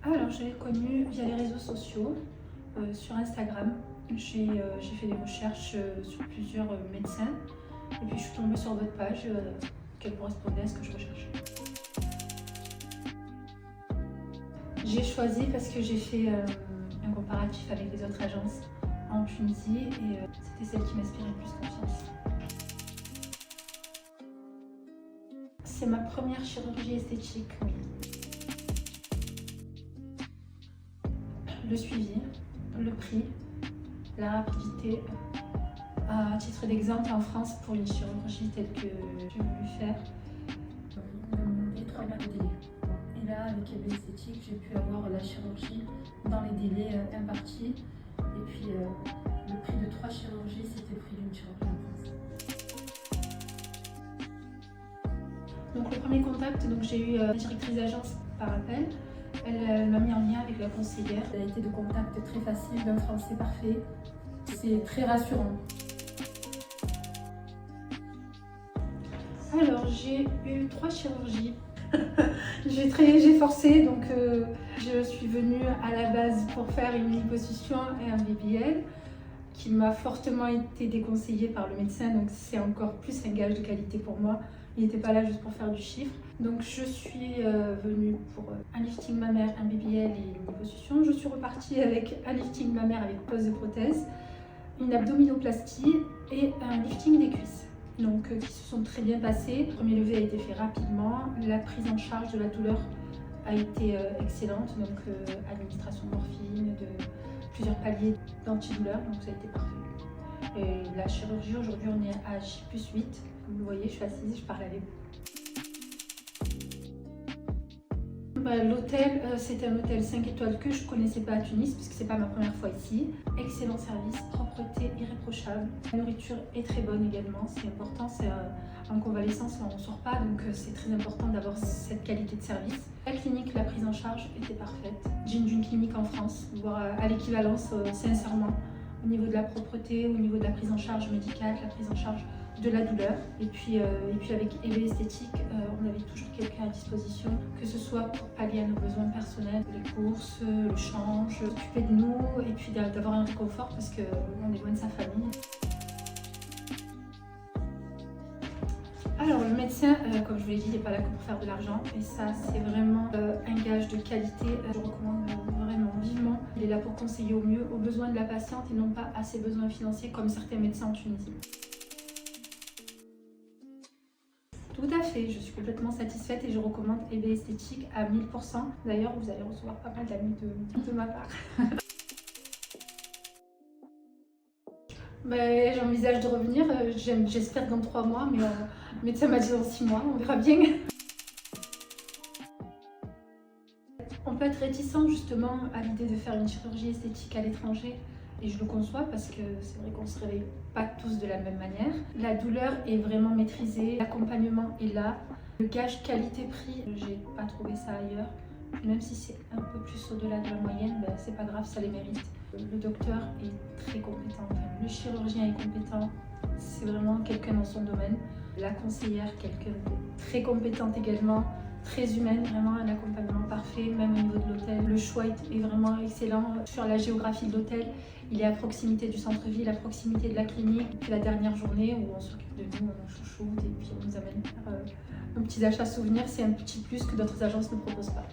Alors, je l'ai connu via les réseaux sociaux, sur Instagram. J'ai fait des recherches sur plusieurs médecins et puis je suis tombée sur votre page qui correspondait à ce que je recherchais. J'ai choisi parce que j'ai fait un comparatif avec les autres agences en Tunisie et c'était celle qui m'inspirait le plus confiance. C'est ma première chirurgie esthétique, oui. Le suivi, le prix, la rapidité. À titre d'exemple, en France, pour une chirurgie telle que j'ai voulu faire, il y a 3 mois de délai. Et là, avec EB Esthétique, j'ai pu avoir la chirurgie dans les délais impartis. Et puis, le prix de 3 chirurgies, c'était le prix d'une chirurgie en France. Donc, le premier contact, j'ai eu la directrice d'agence par appel. Elle m'a mis en lien avec la conseillère. Elle a été de contact très facile, d'un français parfait. C'est très rassurant. Alors, j'ai eu 3 chirurgies. J'ai forcé, donc je suis venue à la base pour faire une liposuction et un BBL qui m'a fortement été déconseillé par le médecin, donc c'est encore plus un gage de qualité pour moi. Il n'était pas là juste pour faire du chiffre. Donc je suis venue pour un lifting mammaire, un BBL et une liposuction. Je suis repartie avec un lifting mammaire avec pose de prothèse, une abdominoplastie et un lifting des cuisses. Donc qui se sont très bien passés. Le premier levé a été fait rapidement. La prise en charge de la douleur a été excellente. Donc administration de morphine, de plusieurs paliers d'antidouleur, donc ça a été parfait. Et la chirurgie, aujourd'hui on est à J+8. Comme vous voyez, je suis assise, je parle avec vous. L'hôtel, c'était un hôtel 5 étoiles que je ne connaissais pas à Tunis, puisque c'est pas ma première fois ici. Excellent service, propreté irréprochable. La nourriture est très bonne également, c'est important. En convalescence, on ne sort pas, donc c'est très important d'avoir cette qualité de service. La clinique, la prise en charge était parfaite. Digne d'une clinique en France, voire à l'équivalence, sincèrement, au niveau de la propreté, au niveau de la prise en charge médicale, la prise en charge de la douleur. Et puis avec EB Esthétique, on avait toujours quelqu'un à disposition, que ce soit pour pallier à nos besoins personnels, les courses, le change, s'occuper de nous et puis d'avoir un réconfort parce qu'on est loin de sa famille. Alors le médecin, comme je vous l'ai dit, il n'est pas là que pour faire de l'argent et ça c'est vraiment un gage de qualité. Je recommande vraiment vivement. Il est là pour conseiller au mieux aux besoins de la patiente et non pas à ses besoins financiers comme certains médecins en Tunisie. Tout à fait, je suis complètement satisfaite et je recommande EB Esthétique à 1000%. D'ailleurs, vous allez recevoir pas mal d'amis de ma part. J'envisage de revenir, j'espère dans 3 mois, mais le médecin m'a dit dans 6 mois, on verra bien. On peut être réticent justement à l'idée de faire une chirurgie esthétique à l'étranger. Et je le conçois parce que c'est vrai qu'on ne se réveille pas tous de la même manière. La douleur est vraiment maîtrisée, l'accompagnement est là. Le gage qualité-prix, j'ai pas trouvé ça ailleurs. Même si c'est un peu plus au-delà de la moyenne, c'est pas grave, ça les mérite. Le docteur est très compétent, le chirurgien est compétent, c'est vraiment quelqu'un dans son domaine. La conseillère, quelqu'un de très compétente également, très humaine, vraiment un accompagnement parfait, même au niveau de l'hôtel. Le choix est vraiment excellent. Sur la géographie de l'hôtel, il est à proximité du centre-ville, à proximité de la clinique. Puis la dernière journée où on s'occupe de nous, on nous chouchoute et puis on nous amène faire nos petits achats souvenirs, c'est un petit plus que d'autres agences ne proposent pas.